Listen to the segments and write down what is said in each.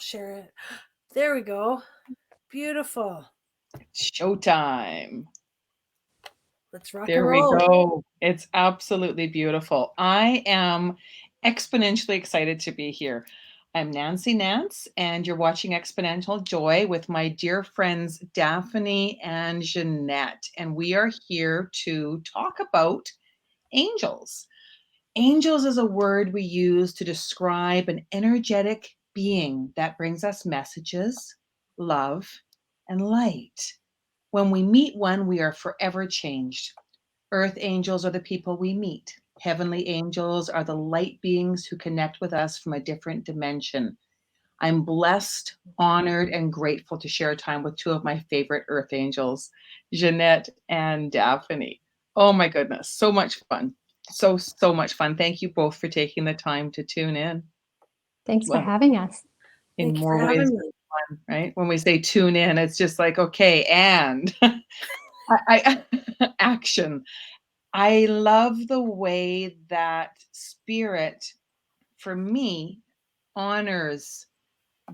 share it. There we go. Beautiful. Showtime. Let's rock and There we roll. go. It's absolutely beautiful. I am exponentially excited to be here. I'm Nance, and you're watching Exponential Joy with my dear friends Daphne and Ginette. And we are here to talk about angels. Angels is a word we use to describe an energetic being that brings us messages, love, and light. When we meet one, we are forever changed. Earth angels are the people we meet. Heavenly angels are the light beings who connect with us from a different dimension. I'm blessed, honored, and grateful to share time with two of my favorite earth angels, Ginette and Daphne. Oh my goodness, so much fun. So much fun. Thank you both for taking the time to tune in. Thanks for Well, having us. in Thank you for more ways having than me. one, right? When we say tune in, it's just like, okay, and I action. I love the way that spirit, for me, honors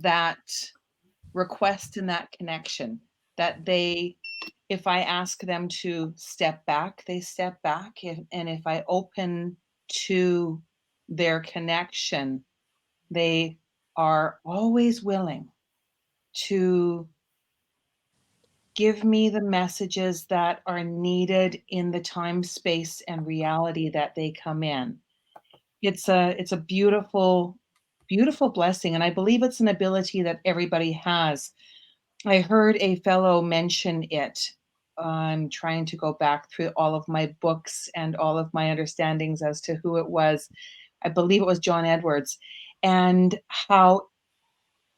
that request and that connection. That they, if I ask them to step back, they step back. And if I open to their connection, they are always willing to give me the messages that are needed in the time, space, and reality that they come in. It's a beautiful, beautiful blessing, and I believe it's an ability that everybody has. I heard a fellow mention it. I'm trying to go back through all of my books and all of my understandings as to who it was. I believe it was John Edwards, and how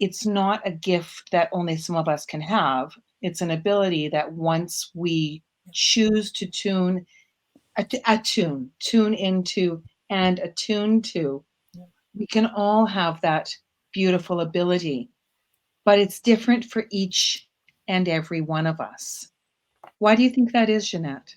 it's not a gift that only some of us can have. It's an ability that once we choose to tune into and attune to, we can all have that beautiful ability, but it's different for each and every one of us. Why do you think that is, Ginette?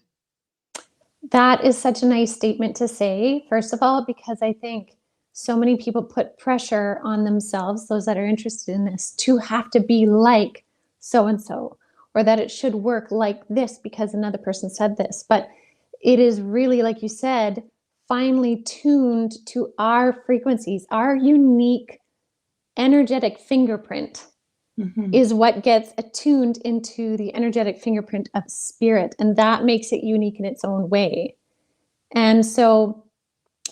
That is such a nice statement to say, first of all, because I think so many people put pressure on themselves, those that are interested in this, to have to be like so and so, or that it should work like this because another person said this. But it is really, like you said, finely tuned to our frequencies, our unique energetic fingerprint Mm-hmm. is what gets attuned into the energetic fingerprint of spirit. And that makes it unique in its own way. And so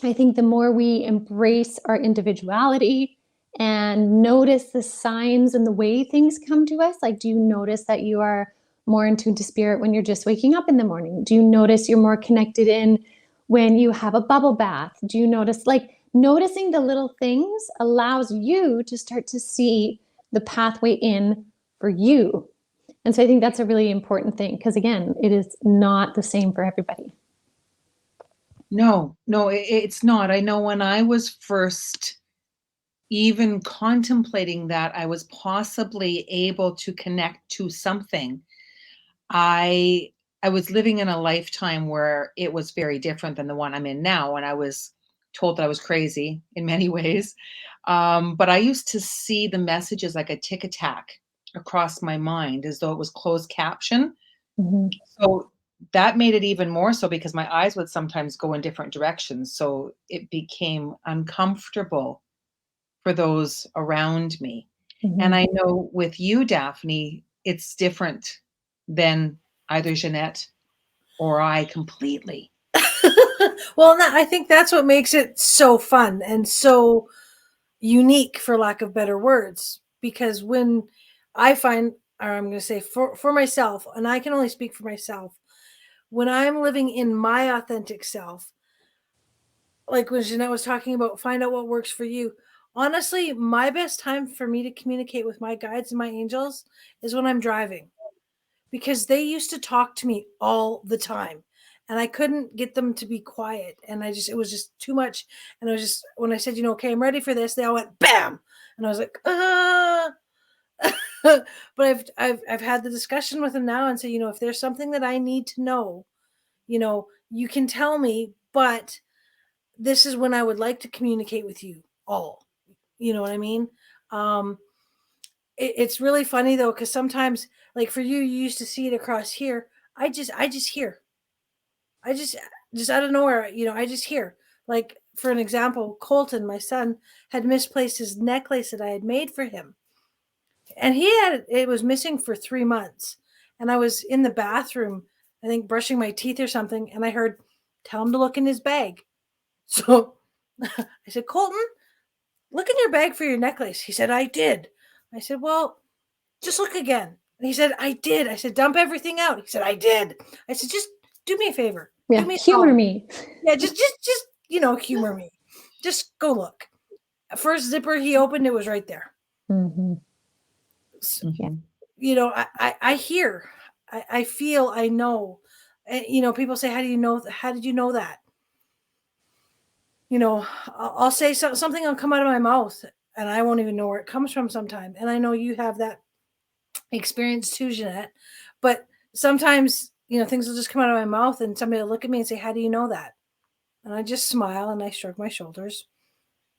I think the more we embrace our individuality and notice the signs and the way things come to us, like, do you notice that you are more in tune to spirit when you're just waking up in the morning? Do you notice you're more connected in when you have a bubble bath? Do you notice, like, noticing the little things allows you to start to see the pathway in for you. And so I think that's a really important thing, because again, it is not the same for everybody. No, it's not. I know when I was first even contemplating that I was possibly able to connect to something, I I was living in a lifetime where it was very different than the one I'm in now, and I was told that I was crazy in many ways. But I used to see the messages like a tick attack across my mind as though it was closed caption. Mm-hmm. So that made it even more so because my eyes would sometimes go in different directions. So it became uncomfortable for those around me. And Mm-hmm. I know with you, Daphne, it's different than either Ginette or I completely. Well, I think that's what makes it so fun and so unique, for lack of better words. Because when I find, or I'm going to say for myself, and I can only speak for myself, when I'm living in my authentic self, like when Jeanette was talking about find out what works for you. Honestly, my best time for me to communicate with my guides and my angels is when I'm driving, because they used to talk to me all the time and I couldn't get them to be quiet. And it was just too much. And I was just, when I said, okay, I'm ready for this, they all went bam. And I was like, but I've had the discussion with them now and say, if there's something that I need to know, you can tell me, but this is when I would like to communicate with you all. You know what I mean? Um, it's really funny though, because sometimes, like for you, you used to see it across here. I just hear. I just out of nowhere, I just hear. Like for an example, Colton, my son, had misplaced his necklace that I had made for him, and it was missing for 3 months. And I was in the bathroom, I think brushing my teeth or something, and I heard, "Tell him to look in his bag." So I said, "Colton, look in your bag for your necklace." He said, "I did." I said, "Well, just look again." And he said, "I did." I said, "Dump everything out." He said, "I did." I said, "Just do me a favor. Yeah, Do me a humor solid. me. Yeah, just humor me. Just go look." First zipper he opened, it was right there. Mm-hmm. Mhm. I hear, I feel, I know. And, people say, "How do you know? How did you know that?" I'll say something will come out of my mouth, and I won't even know where it comes from sometime. And I know you have that experience too, Ginette. But sometimes, things will just come out of my mouth, and somebody will look at me and say, "How do you know that?" And I just smile and I shrug my shoulders.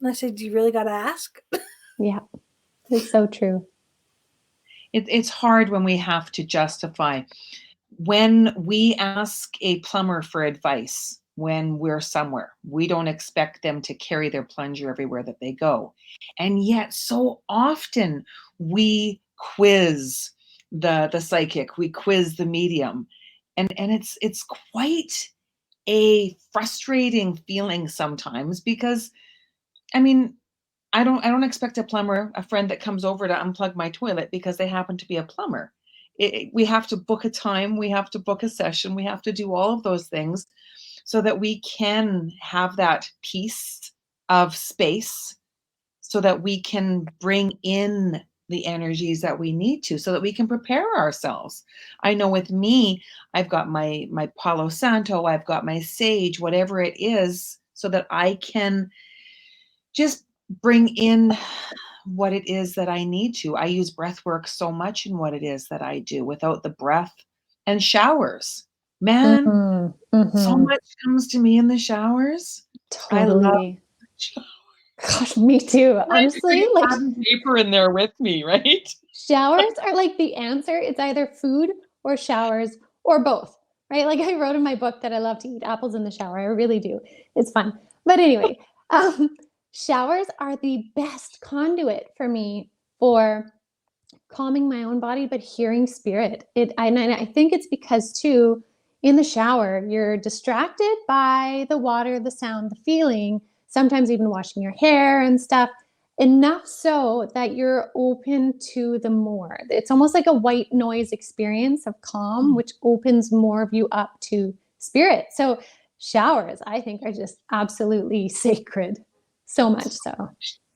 And I say, "Do you really got to ask?" Yeah, it's so true. It's hard when we have to justify. When we ask a plumber for advice, when we're somewhere, we don't expect them to carry their plunger everywhere that they go. And yet so often we quiz the psychic, we quiz the medium. And it's quite a frustrating feeling sometimes because I mean, I don't expect a friend that comes over to unplug my toilet because they happen to be a plumber. We have to book a time, we have to book a session, we have to do all of those things so that we can have that piece of space so that we can bring in the energies that we need to so that we can prepare ourselves. I know with me, I've got my Palo Santo, I've got my sage, whatever it is, so that I can just bring in what it is that I need to. I use breath work so much in what it is that I do. Without the breath and showers, man, so Mm-hmm. much comes to me in the showers. I love Totally. showers. Gosh, me too. I bring Honestly, a like pad and paper in there with me, right? showers are like the answer. It's either food or showers or both, right? Like I wrote in my book that I love to eat apples in the shower. I really do. It's fun. But anyway, um, showers are the best conduit for me for calming my own body, but hearing spirit. And I think it's because too, in the shower, you're distracted by the water, the sound, the feeling, sometimes even washing your hair and stuff, enough so that you're open to the more. It's almost like a white noise experience of calm, which opens more of you up to spirit. So showers, I think, are just absolutely sacred. So much so.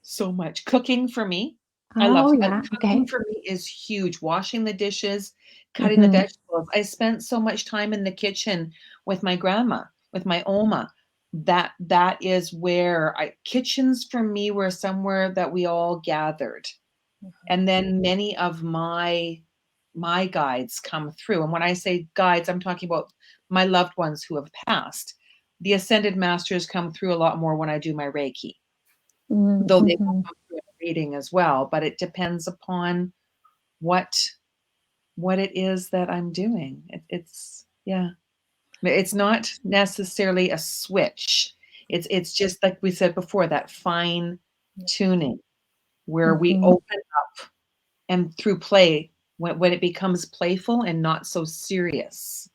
So much. Cooking for me. I Oh, love yeah. cooking Okay. for me is huge. Washing the dishes, cutting the Mm-hmm. vegetables. I spent so much time in the kitchen with my grandma, with my Oma. That is where kitchens for me were somewhere that we all gathered. And then many of my guides come through. And when I say guides, I'm talking about my loved ones who have passed. The ascended masters come through a lot more when I do my Reiki, though they will Mm-hmm. come through a reading as well, but it depends upon what what it is that I'm doing. It's yeah. It's not necessarily a switch. It's just like we said before, that fine tuning where we Mm-hmm. open up and through play when it becomes playful and not so serious.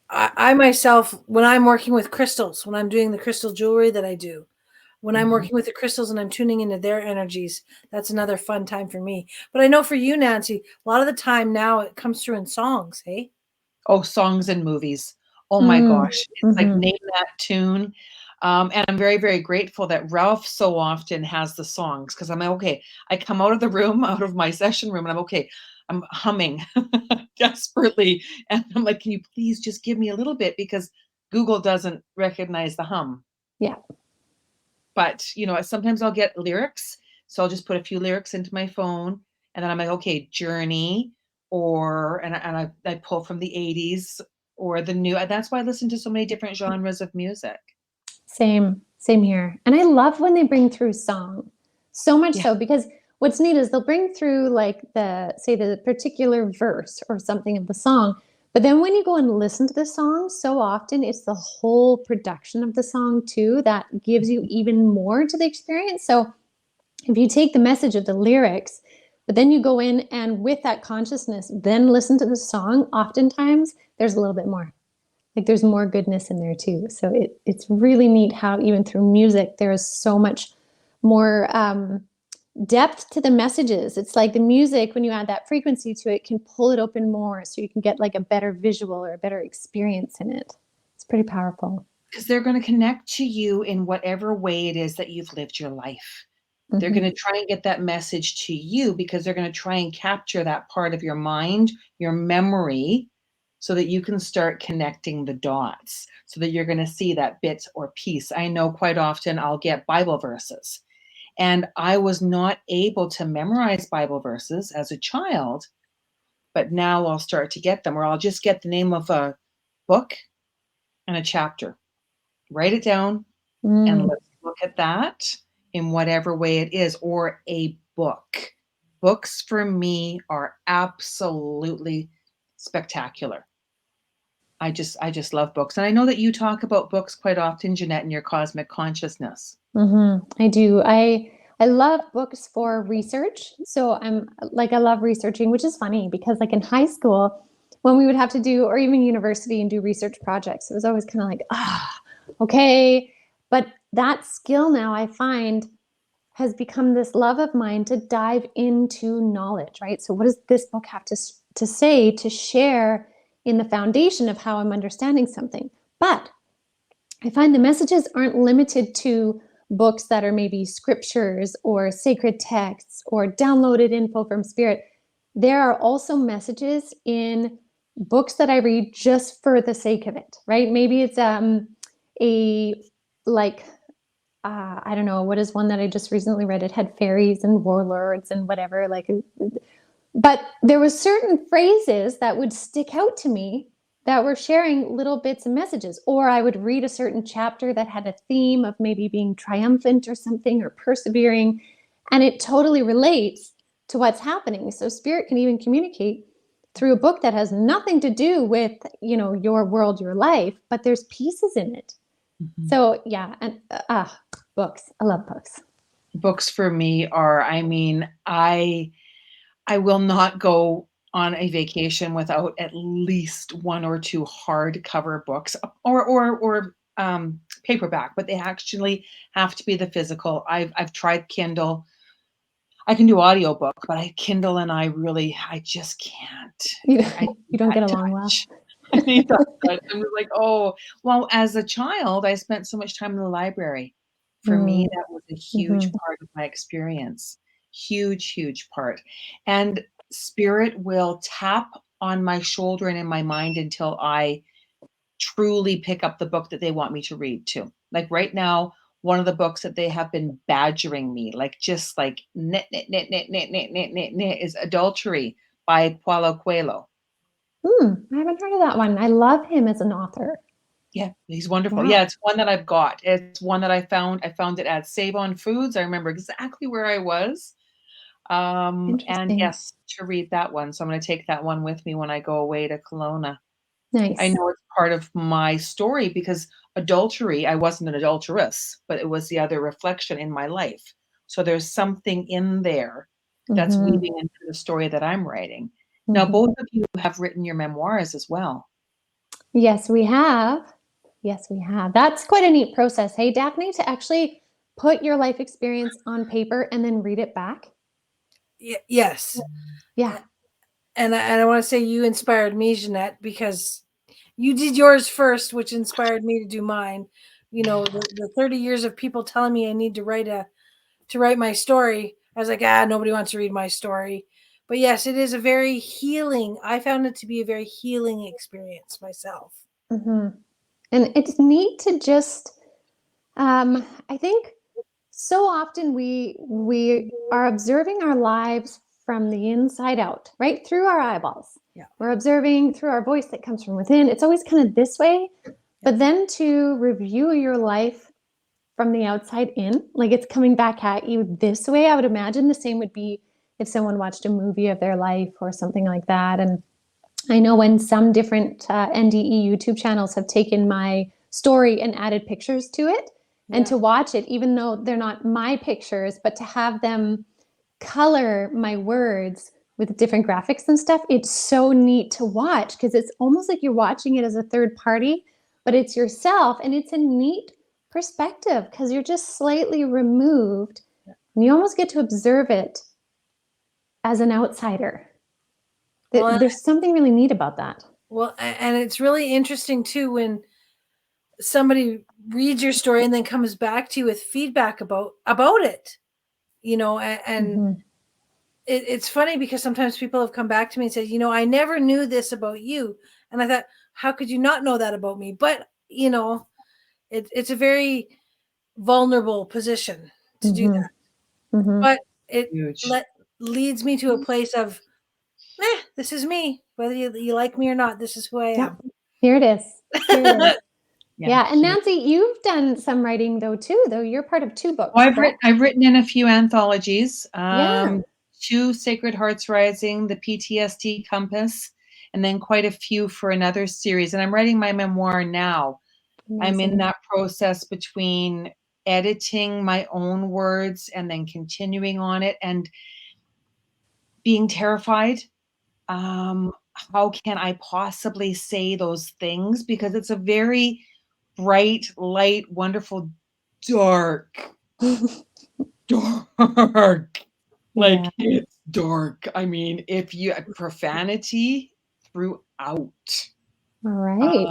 I myself, when I'm working with crystals, when I'm doing the crystal jewelry that I do, when I'm Mhm. working with the crystals and I'm tuning into their energies, that's another fun time for me. But I know for you, Nancy, a lot of the time now it comes through in songs, hey? Oh, songs and movies. Oh my Mm. gosh. It's like Mhm. name that tune. And I'm very, very grateful that Ralph so often has the songs because I'm like, okay, I come out of the room, out of my session room, and I'm okay. I'm humming desperately. And I'm like, can you please just give me a little bit because Google doesn't recognize the hum. Yeah. But, sometimes I'll get lyrics. So I'll just put a few lyrics into my phone and then I'm like, okay, Journey and I pull from the 80s or the new. That's why I listen to so many different genres of music. Same here. And I love when they bring through song. So much Yeah. so because what's neat is they'll bring through like the particular verse or something of the song. But then when you go and listen to the song, so often it's the whole production of the song too that gives you even more to the experience. So if you take the message of the lyrics, but then you go in and with that consciousness, then listen to the song, oftentimes there's a little bit more. Like there's more goodness in there too. So it's really neat how even through music, there is so much more depth to the messages. It's like the music, when you add that frequency to it, can pull it open more so you can get like a better visual or a better experience in it. It's pretty powerful. Because they're going to connect to you in whatever way it is that you've lived your life. They're going to try and get that message to you because they're going to try and capture that part of your mind, your memory, so that you can start connecting the dots, so that you're going to see that bit or piece. I know quite often I'll get Bible verses, and I was not able to memorize Bible verses as a child, but now I'll start to get them, or I'll just get the name of a book and a chapter, write it down, and let's look at that in whatever way it is, or a book. Books for me are absolutely spectacular. I just love books. And I know that you talk about books quite often, Ginette, in your cosmic consciousness. I do. I love books for research. So I love researching, which is funny because like in high school, when we would have to do, or even university and do research projects, it was always kind of like, okay. But that skill now I find has become this love of mine to dive into knowledge, right? So what does this book have to say, to share in the foundation of how I'm understanding something? But I find the messages aren't limited to books that are maybe scriptures or sacred texts or downloaded info from spirit. There are also messages in books that I read just for the sake of it, right? Maybe it's I don't know, what is one that I just recently read? It had fairies and warlords and whatever, but there was certain phrases that would stick out to me that were sharing little bits and messages. Or I would read a certain chapter that had a theme of maybe being triumphant or something, or persevering, and it totally relates to what's happening. So spirit can even communicate through a book that has nothing to do with, your world, your life, but there's pieces in it. So yeah, and books. I love books. Books for me are, I will not go on a vacation without at least one or two hardcover books or paperback, but they actually have to be the physical. I've tried Kindle. I can do audiobook, but Kindle and I just can't. You don't get along well. I need that touch. I'm just like, oh, well, as a child, I spent so much time in the library. For me, that was a huge part of my experience. Huge, huge part. And spirit will tap on my shoulder and in my mind until I truly pick up the book that they want me to read too. Like right now, one of the books that they have been badgering me, just knit, is Adultery by Paulo Coelho. I haven't heard of that one. I love him as an author. Yeah, he's wonderful. Yeah, it's one that I've got. It's one that I found. I found it at Save on Foods. I remember exactly where I was. And yes, to read that one. So I'm going to take that one with me when I go away to Kelowna. Nice. I know it's part of my story because adultery, I wasn't an adulteress, but it was the other reflection in my life. So there's something in there that's weaving into the story that I'm writing. Now, both of you have written your memoirs as well. Yes, we have. That's quite a neat process. Hey, Daphne, to actually put your life experience on paper and then read it back. Yes. Yeah. And I want to say you inspired me, Ginette, because you did yours first, which inspired me to do mine. The 30 years of people telling me I need to write my story. I was like, nobody wants to read my story. But yes, it is a very healing. I found it to be a very healing experience myself. And it's neat to just, I think so often we are observing our lives from the inside out, right? Through our eyeballs. Yeah. We're observing through our voice that comes from within. It's always kind of this way. But then to review your life from the outside in. Like it's coming back at you this way. I would imagine the same would be if someone watched a movie of their life or something like that. And I know when some different NDE YouTube channels have taken my story and added pictures to it, and to watch it, even though they're not my pictures, but to have them color my words with different graphics and stuff, it's so neat to watch because it's almost like you're watching it as a third party, but it's yourself, and it's a neat perspective because you're just slightly removed and you almost get to observe it as an outsider. Well, There's something really neat about that. Well, and it's really interesting too when somebody reads your story and then comes back to you with feedback about it, and it's funny because sometimes people have come back to me and said, I never knew this about you. And I thought, how could you not know that about me? But, it's a very vulnerable position to do that. But it leads me to a place of, this is me. Whether you like me or not, this is who I am. Here it is. Yeah. And Nancy, you've done some writing though. You're part of 2 books. Well, I've written in a few anthologies. 2 Sacred Hearts Rising, the PTSD Compass, and then quite a few for another series. And I'm writing my memoir now. Amazing. I'm in that process between editing my own words and then continuing on it and being terrified. How can I possibly say those things? Because it's a very bright, light, wonderful, dark. Like it's dark. I mean, if you profanity throughout. All right.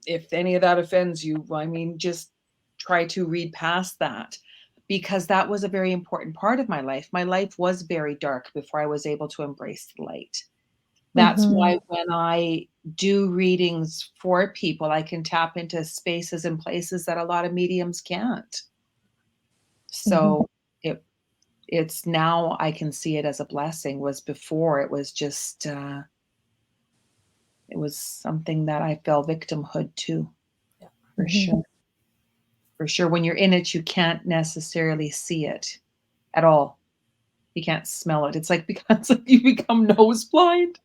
If any of that offends you, I mean, just try to read past that because that was a very important part of my life. My life was very dark before I was able to embrace the light. That's why when I do readings for people, I can tap into spaces and places that a lot of mediums can't. So it's now I can see it as a blessing. Was before it was just it was something that I fell victimhood to. Yeah, for sure. For sure. When you're in it, you can't necessarily see it at all. You can't smell it. It's like because you become nose blind.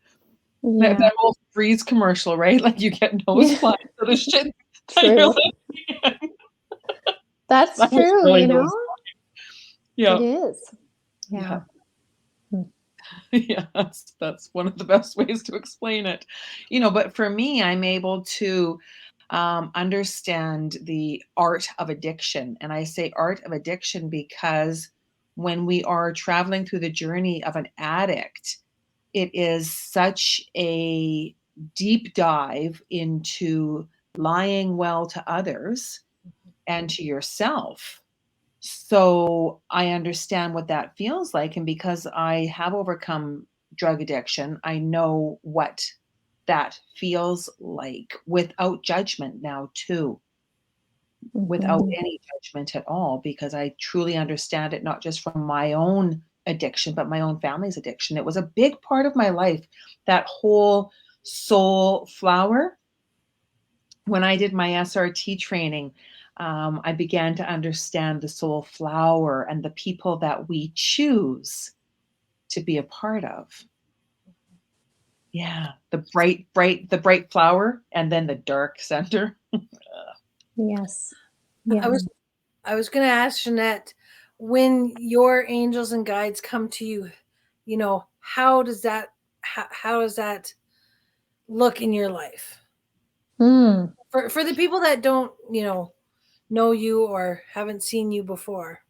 Yeah. That old Breeze commercial, right? Like you get nose blind to the shit. True. That's true, really Yeah. It is. Yeah. Yeah, that's one of the best ways to explain it. But for me, I'm able to understand the art of addiction. And I say art of addiction because when we are traveling through the journey of an addict, it is such a deep dive into lying well to others and to yourself. So I understand what that feels like. And because I have overcome drug addiction, I know what that feels like without judgment now too. Without any judgment at all, because I truly understand it, not just from my own addiction, but my own family's addiction. It was a big part of my life, that whole soul flower. When I did my SRT training, I began to understand the soul flower and the people that we choose to be a part of. Yeah, the bright flower, and then the dark center. Yes. Yeah. I was going to ask Ginette, when your angels and guides come to you, how does that look in your life? For the people that don't, know you or haven't seen you before.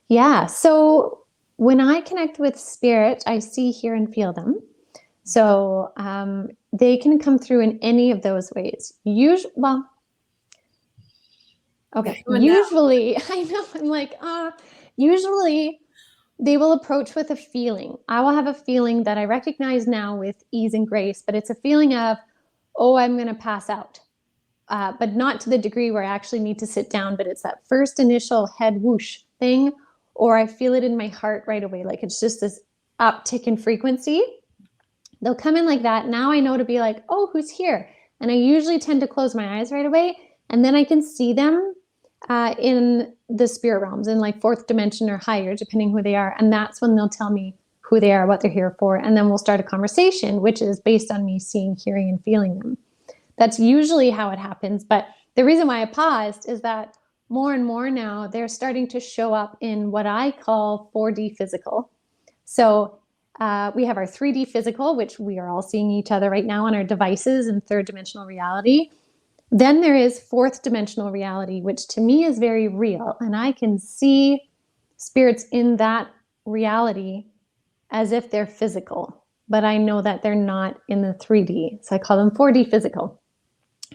Yeah. So when I connect with spirit, I see, hear, and feel them. So they can come through in any of those ways. Usually, I know. I'm like, usually they will approach with a feeling. I will have a feeling that I recognize now with ease and grace, but it's a feeling of, I'm going to pass out. But not to the degree where I actually need to sit down, but it's that first initial head whoosh thing, or I feel it in my heart right away. Like it's just this uptick in frequency. They'll come in like that. Now I know to be like, who's here? And I usually tend to close my eyes right away And then I can see them in the spirit realms, in like fourth dimension or higher, depending who they are. And that's when they'll tell me who they are, what they're here for. And then we'll start a conversation, which is based on me seeing, hearing, and feeling them. That's usually how it happens. But the reason why I paused is that more and more now, they're starting to show up in what I call 4D physical. So we have our 3D physical, which we are all seeing each other right now on our devices in third dimensional reality. Then there is fourth dimensional reality, which to me is very real. And I can see spirits in that reality as if they're physical, but I know that they're not in the 3D. So I call them 4D physical.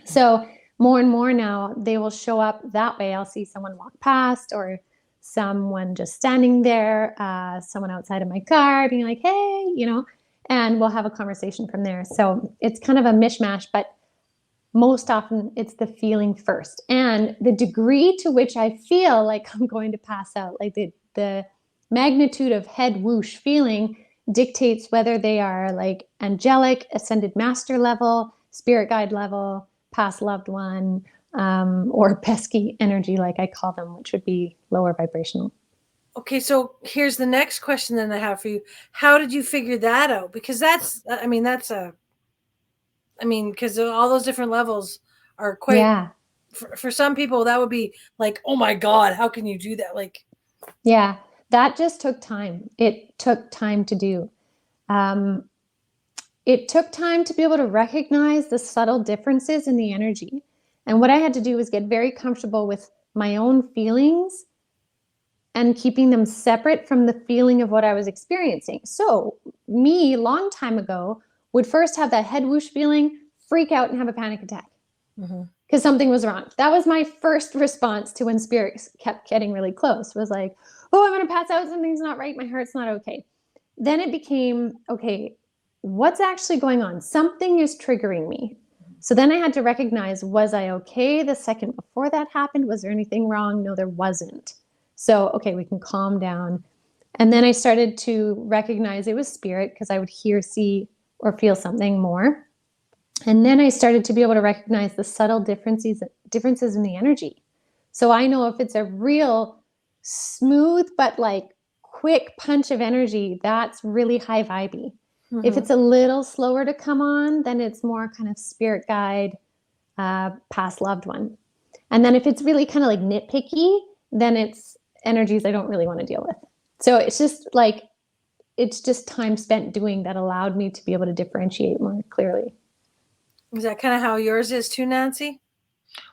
So more and more now, they will show up that way. I'll see someone walk past, or someone just standing there, someone outside of my car being like, hey, you know, and we'll have a conversation from there. So it's kind of a mishmash, but most often it's the feeling first. And the degree to which I feel like I'm going to pass out, like the magnitude of head whoosh feeling dictates whether they are like angelic, ascended master level, spirit guide level, past loved one, or pesky energy, like I call them, which would be lower vibrational. Okay, so here's the next question that I have for you. How did you figure that out? Because because all those different levels are quite, Yeah. For some people, that would be like, oh my God, how can you do that? Like, yeah, that just took time. It took time to do. It took time to be able to recognize the subtle differences in the energy. And what I had to do was get very comfortable with my own feelings and keeping them separate from the feeling of what I was experiencing. So me, long time ago, would first have that head whoosh feeling, freak out and have a panic attack because something was wrong. That was my first response to when spirits kept getting really close, was like, oh, I'm going to pass out. Something's not right. My heart's not okay. Then it became, okay, what's actually going on? Something is triggering me. So then I had to recognize, was I okay the second before that happened? Was there anything wrong? No, there wasn't. So, okay, we can calm down. And then I started to recognize it was spirit, because I would hear, see, or feel something more. And then I started to be able to recognize the subtle differences in the energy. So I know if it's a real smooth but like quick punch of energy, that's really high vibey. If it's a little slower to come on, then it's more kind of spirit guide, past loved one. And then if it's really kind of like nitpicky, then it's energies I don't really want to deal with. So it's just time spent doing that allowed me to be able to differentiate more clearly. Is that kind of how yours is too, Nancy?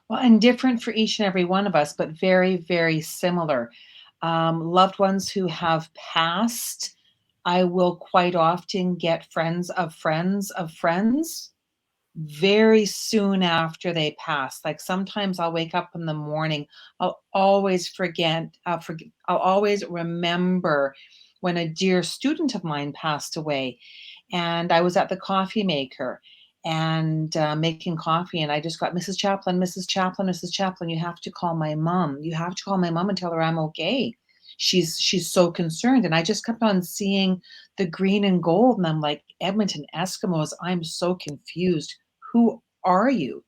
Well, and different for each and every one of us, but very, very similar. Loved ones who have passed, I will quite often get friends of friends of friends very soon after they pass. Like sometimes I'll wake up in the morning, I'll always I'll always remember when a dear student of mine passed away, and I was at the coffee maker and making coffee, and I just got, Mrs. Chaplin, Mrs. Chaplin, Mrs. Chaplin, you have to call my mom. You have to call my mom and tell her I'm okay. She's so concerned. And I just kept on seeing the green and gold, and I'm like, Edmonton Eskimos, I'm so confused. Who are you?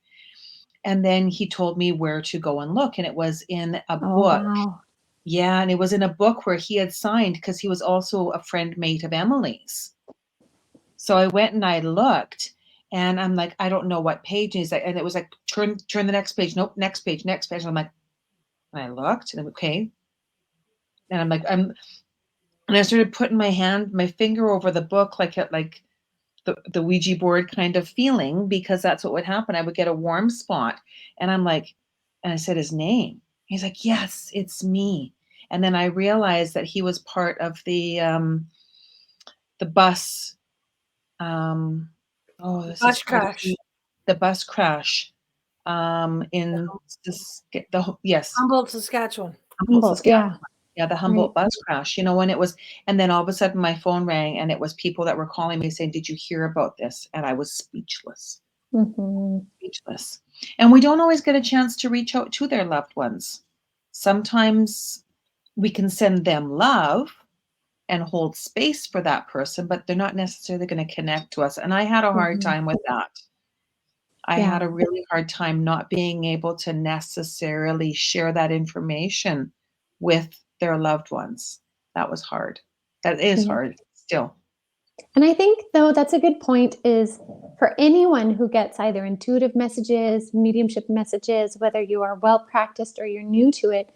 And then he told me where to go and look, and it was in a book. Wow. Yeah, and it was in a book where he had signed, because he was also a friend mate of Emily's. So I went and I looked, and I'm like, I don't know what page. And he's like, and it was like, turn the next page. Nope, next page, next page. And I'm like, and I looked, and I'm okay. And I'm like, and I started putting my finger over the book, like the Ouija board kind of feeling, because that's what would happen. I would get a warm spot, and I'm like, and I said his name. He's like, yes, it's me. And then I realized that he was part of the bus. Bus crash. The bus crash in yes, Humboldt, Saskatchewan. Yeah. Yeah, the Humboldt bus crash, when it was, and then all of a sudden my phone rang, and it was people that were calling me saying, did you hear about this? And I was speechless. Speechless. And we don't always get a chance to reach out to their loved ones. Sometimes we can send them love and hold space for that person, but they're not necessarily going to connect to us. And I had a hard time with that. I Yeah. had a really hard time not being able to necessarily share that information with their loved ones. That was hard. That is Yeah. hard still. And I think, though, that's a good point is for anyone who gets either intuitive messages, mediumship messages, whether you are well practiced or you're new to it,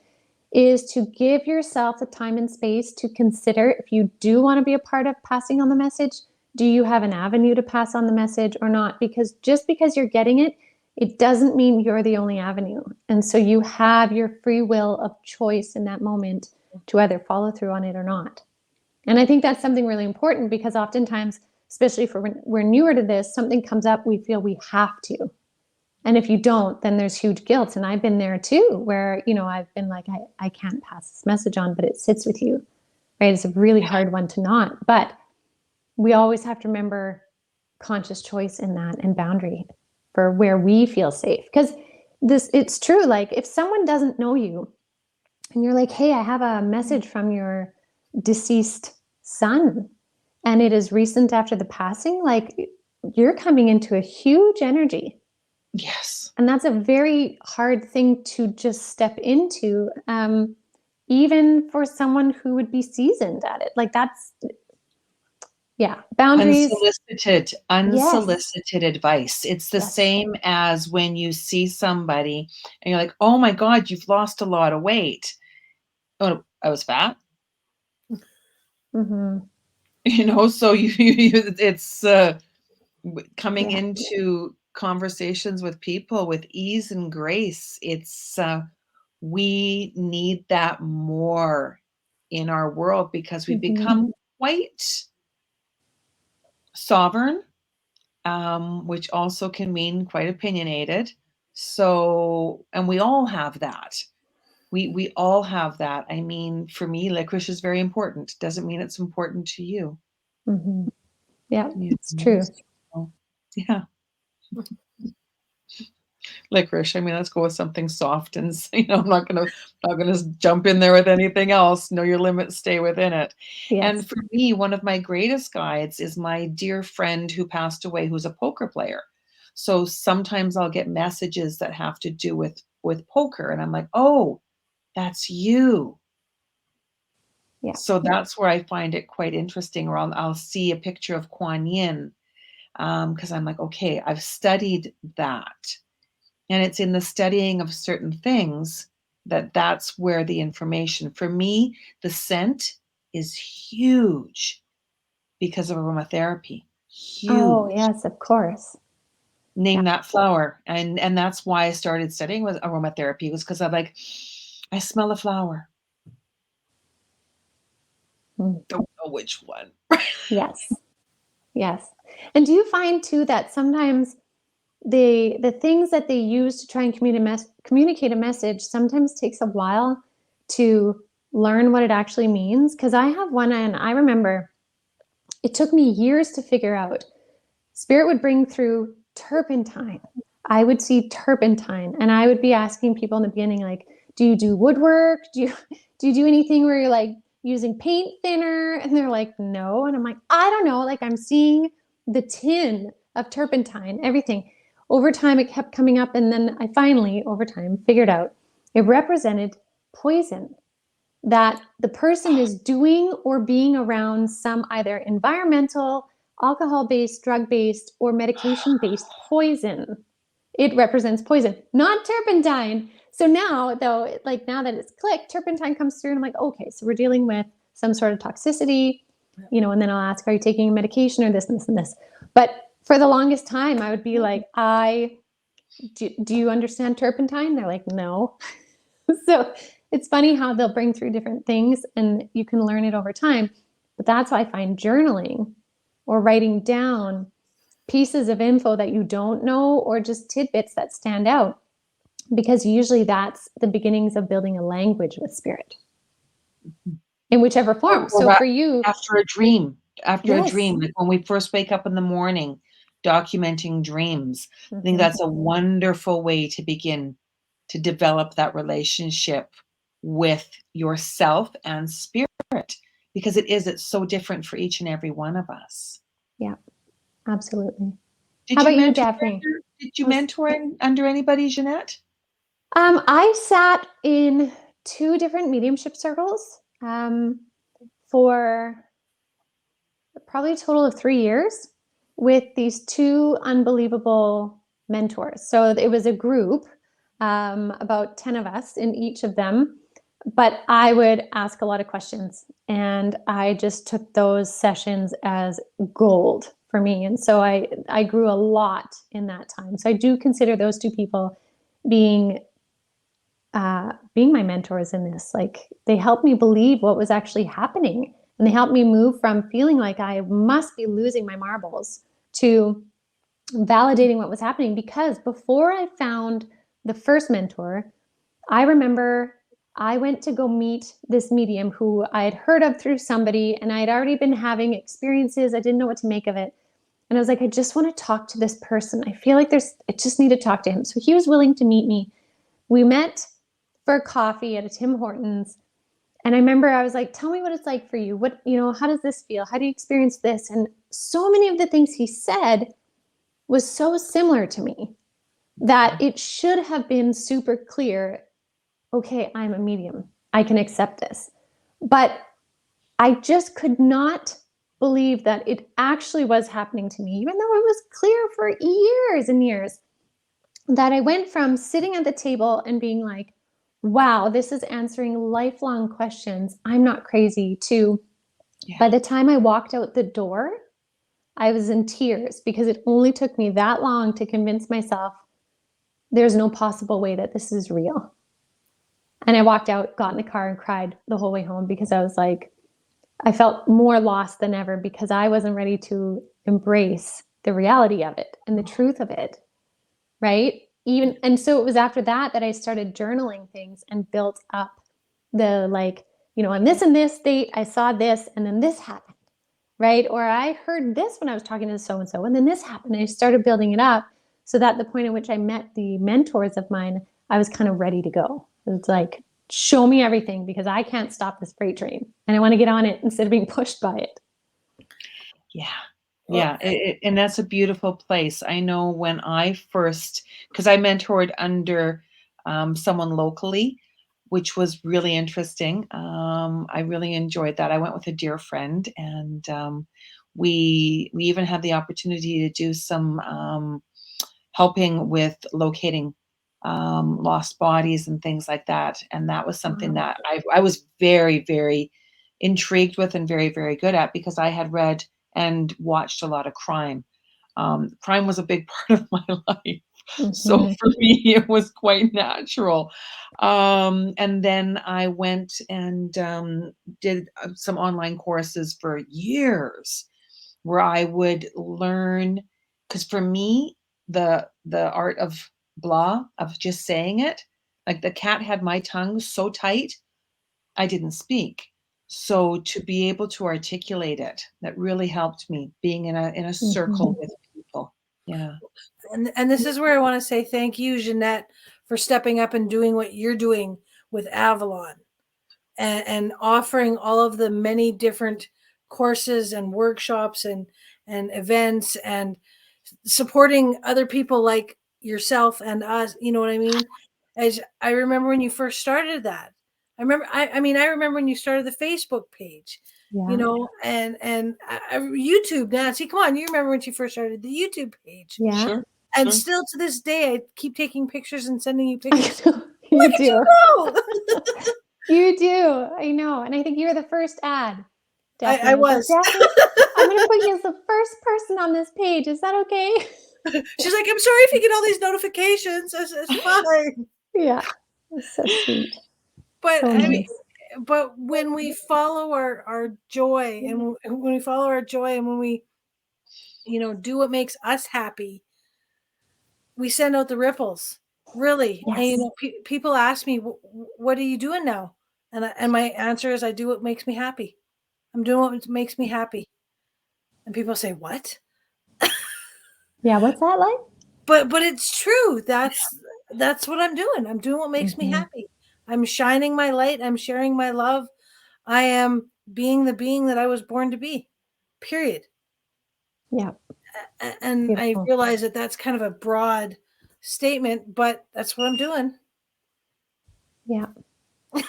is to give yourself the time and space to consider if you do want to be a part of passing on the message. Do you have an avenue to pass on the message or not? Because just because you're getting it, it doesn't mean you're the only avenue. And so you have your free will of choice in that moment to either follow through on it or not. And I think that's something really important because oftentimes, especially for when we're newer to this, something comes up, we feel we have to. And if you don't, then there's huge guilt. And I've been there too, where, I've been like, I can't pass this message on, but it sits with you, right? It's a really hard one to not. But we always have to remember conscious choice in that and boundary for where we feel safe. Because it's true. Like if someone doesn't know you and you're like, hey, I have a message from your deceased son and it is recent after the passing, like you're coming into a huge energy. Yes. And that's a very hard thing to just step into, even for someone who would be seasoned at it. Like that's, yeah, boundaries. Unsolicited advice. It's the Yes. same as when you see somebody and you're like, oh my God, you've lost a lot of weight. Oh, I was fat. Mm-hmm. So it's coming into conversations with people with ease and grace. It's we need that more in our world because we become quite sovereign, which also can mean quite opinionated. So, and we all have that. We all have that. I mean, for me, licorice is very important. Doesn't mean it's important to you. Mm-hmm. Yeah, You it's true. know? Yeah. Licorice. I mean, let's go with something soft and I'm not gonna jump in there with anything else. Know your limits, stay within it. Yes. And for me, one of my greatest guides is my dear friend who passed away, who's a poker player. So sometimes I'll get messages that have to do with poker, and I'm like, oh, that's you. Yeah. So that's where I find it quite interesting. Or I'll see a picture of Kuan Yin because I'm like, okay, I've studied that. And it's in the studying of certain things that's where the information, for me, the scent is huge because of aromatherapy. Huge. Oh, yes, of course. Name that flower. And that's why I started studying with aromatherapy, was because I'm like, I smell a flower. Don't know which one. Yes. Yes. And do you find too that sometimes the things that they use to try and communicate a message sometimes takes a while to learn what it actually means? Because I have one, and I remember it took me years to figure out. Spirit would bring through turpentine. I would see turpentine, and I would be asking people in the beginning, like, do you do woodwork? Do you do anything where you're like using paint thinner? And they're like, no. And I'm like, I don't know. Like I'm seeing the tin of turpentine, everything. Over time, it kept coming up. And then I finally, over time, figured out it represented poison, that the person is doing or being around some either environmental, alcohol-based, drug-based, or medication-based poison. It represents poison, not turpentine. So now, though, like now that it's clicked, turpentine comes through and I'm like, okay, so we're dealing with some sort of toxicity, and then I'll ask, are you taking medication or this and this and this? But for the longest time, I would be like, do you understand turpentine? They're like, no. So it's funny how they'll bring through different things and you can learn it over time. But that's why I find journaling or writing down pieces of info that you don't know or just tidbits that stand out, because usually that's the beginnings of building a language with spirit in whichever form. So for you, after a dream, yes. like when we first wake up in the morning, documenting dreams, I think that's a wonderful way to begin to develop that relationship with yourself and spirit, because it's so different for each and every one of us. Yeah, absolutely. Did How you about you, mention Daphne? Did you mentor under anybody, Ginette? I sat in 2 different mediumship circles for probably a total of 3 years with these 2 unbelievable mentors. So it was a group, about 10 of us in each of them. But I would ask a lot of questions, and I just took those sessions as gold for me. And so I grew a lot in that time. So I do consider those 2 people being being my mentors in this. Like, they helped me believe what was actually happening, and they helped me move from feeling like I must be losing my marbles to validating what was happening. Because before I found the first mentor, I remember I went to go meet this medium who I had heard of through somebody, and I had already been having experiences. I didn't know what to make of it. And I was like, I just want to talk to this person. I feel like I just need to talk to him. So he was willing to meet me. We met for coffee at a Tim Hortons. And I remember I was like, tell me what it's like for you. What, how does this feel? How do you experience this? And so many of the things he said was so similar to me that it should have been super clear. Okay, I'm a medium. I can accept this. But I just could not believe that it actually was happening to me, even though it was clear for years and years. That I went from sitting at the table and being like, wow, this is answering lifelong questions. I'm not crazy, to by the time I walked out the door, I was in tears, because it only took me that long to convince myself there's no possible way that this is real. And I walked out, got in the car, and cried the whole way home, because I was like, I felt more lost than ever, because I wasn't ready to embrace the reality of it and the truth of it. Right? And so it was after that I started journaling things and built up the, like, on this and this date, I saw this, and then this happened. Right? Or I heard this when I was talking to so-and-so, and then this happened. And I started building it up, so that the point at which I met the mentors of mine, I was kind of ready to go. It's like, show me everything, because I can't stop this freight train, and I want to get on it instead of being pushed by it. Yeah. Yeah. And that's a beautiful place. I know when I first, because I mentored under someone locally, which was really interesting. I really enjoyed that. I went with a dear friend, and we even had the opportunity to do some helping with locating lost bodies and things like that. And that was something that I was very, very intrigued with, and very, very good at, because I had read and watched a lot of crime. Crime was a big part of my life. So for me, it was quite natural. And then I went and did some online courses for years, where I would learn, because for me, the art of blah, of just saying it, like the cat had my tongue so tight, I didn't speak. So to be able to articulate it, that really helped me, being in a circle with people. Yeah. And this is where I want to say thank you, Ginette, for stepping up and doing what you're doing with Avalon, and offering all of the many different courses and workshops and events, and supporting other people like yourself and us. You know what I mean? As I remember when you first started that. I remember when you started the Facebook page. And YouTube. Nancy, come on, you remember when she first started the YouTube page? Yeah. Sure. And still to this day, I keep taking pictures and sending you pictures. You do. You know? You do. I know. And I think you were the first ad. I was. Like, Daphne, I'm going to put you as the first person on this page. Is that okay? She's like, I'm sorry if you get all these notifications. It's fine. Yeah. It's so sweet. But So nice. But when we follow our joy, and when we follow our joy, and when we, do what makes us happy, we send out the ripples. Really. Yes. And people ask me, what are you doing now? And my answer is, I do what makes me happy. I'm doing what makes me happy. And people say, what? Yeah, what's that like? But it's true. That's what I'm doing. I'm doing what makes me happy. I'm shining my light. I'm sharing my love. I am being the being that I was born to be. Period. Yeah. And I Beautiful. realize that that's kind of a broad statement, but that's what I'm doing. Yeah,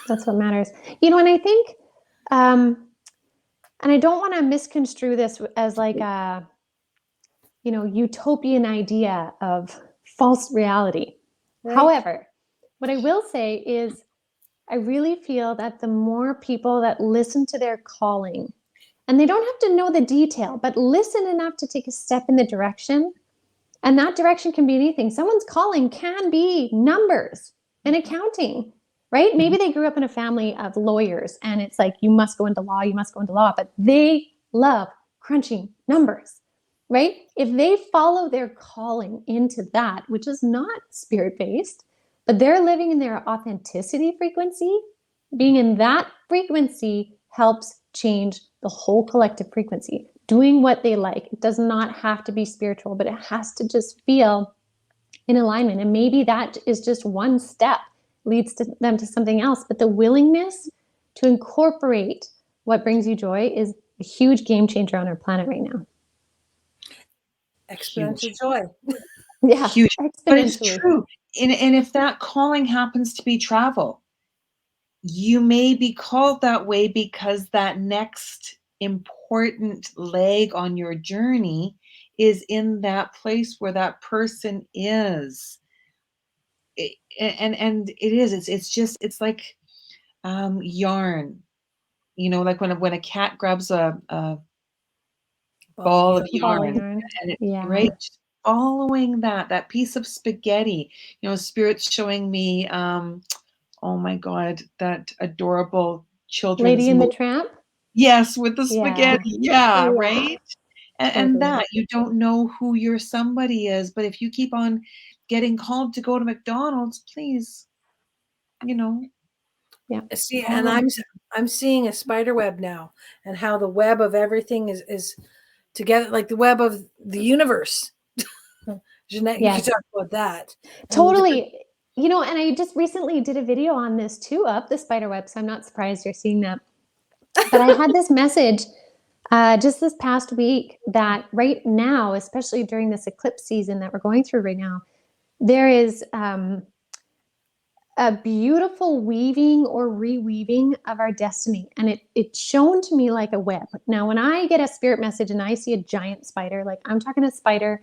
that's what matters. And I think, and I don't want to misconstrue this as like a, utopian idea of false reality. Right? However, what I will say is I really feel that the more people that listen to their calling, and they don't have to know the detail, but listen enough to take a step in the direction. And that direction can be anything. Someone's calling can be numbers and accounting, right? Maybe they grew up in a family of lawyers and it's like, you must go into law, you must go into law, but they love crunching numbers, right? If they follow their calling into that, which is not spirit-based, but they're living in their authenticity frequency, being in that frequency helps change the whole collective frequency. Doing what they like. It does not have to be spiritual, but it has to just feel in alignment. And maybe that is just one step, leads to them to something else. But the willingness to incorporate what brings you joy is a huge game changer on our planet right now. Exponential Huge. joy. Yeah, Huge. But it's exponentially. true. And if that calling happens to be travel, you may be called that way because that next important leg on your journey is in that place where that person is. And it is, it's like yarn, like when a cat grabs a ball of Ball yarn, yarn. and it, Yeah. right, just following that piece of spaghetti, spirit's showing me, oh my God, that adorable children's Lady and the movie. Tramp. Yes, with the Yeah. spaghetti. Yeah, Yeah. right? And Totally. that you don't know who your somebody is, but if you keep on getting called to go to McDonald's, please, Yeah. See, and I'm seeing a spider web now, and how the web of everything is together, like the web of the universe. Ginette, you Yes. could talk about that. And the Totally. And I just recently did a video on this too, of the spider web, so I'm not surprised you're seeing that. But I had this message just this past week that right now, especially during this eclipse season that we're going through right now, there is a beautiful weaving or reweaving of our destiny. And it's shown to me like a web. Now, when I get a spirit message and I see a giant spider, like I'm talking a spider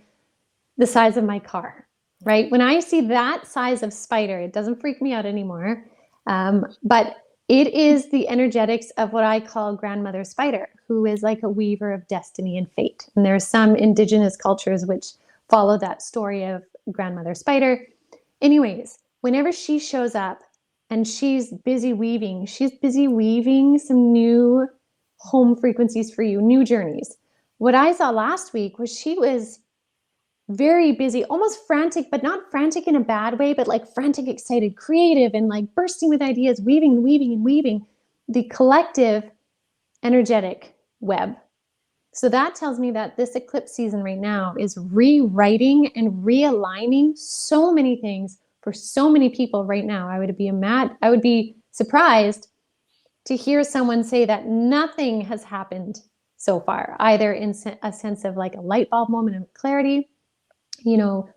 the size of my car, right? When I see that size of spider, it doesn't freak me out anymore. But it is the energetics of what I call grandmother spider, who is like a weaver of destiny and fate. And there are some indigenous cultures which follow that story of grandmother spider. Anyways, whenever she shows up and she's busy weaving some new home frequencies for you, new journeys. What I saw last week was she was very busy, almost frantic, but not frantic in a bad way, but like frantic, excited, creative, and like bursting with ideas, weaving, the collective energetic web. So that tells me that this eclipse season right now is rewriting and realigning so many things for so many people right now. I would be surprised to hear someone say that nothing has happened so far, either in a sense of like a light bulb moment of clarity,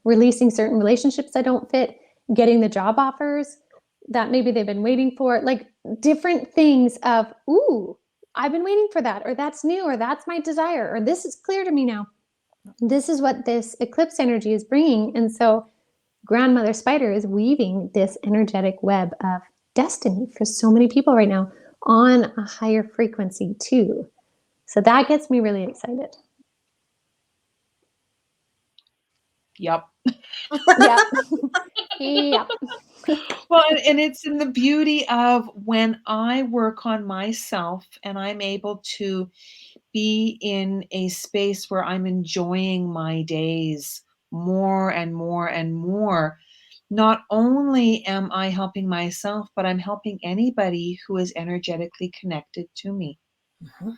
releasing certain relationships that don't fit, getting the job offers that maybe they've been waiting for, like different things of, ooh, I've been waiting for that, or that's new, or that's my desire, or this is clear to me now. This is what this eclipse energy is bringing. And so grandmother spider is weaving this energetic web of destiny for so many people right now on a higher frequency too. So that gets me really excited. Yep. Yep. Yep. Well, and it's in the beauty of when I work on myself and I'm able to be in a space where I'm enjoying my days more and more and more. Not only am I helping myself, but I'm helping anybody who is energetically connected to me. Mhm.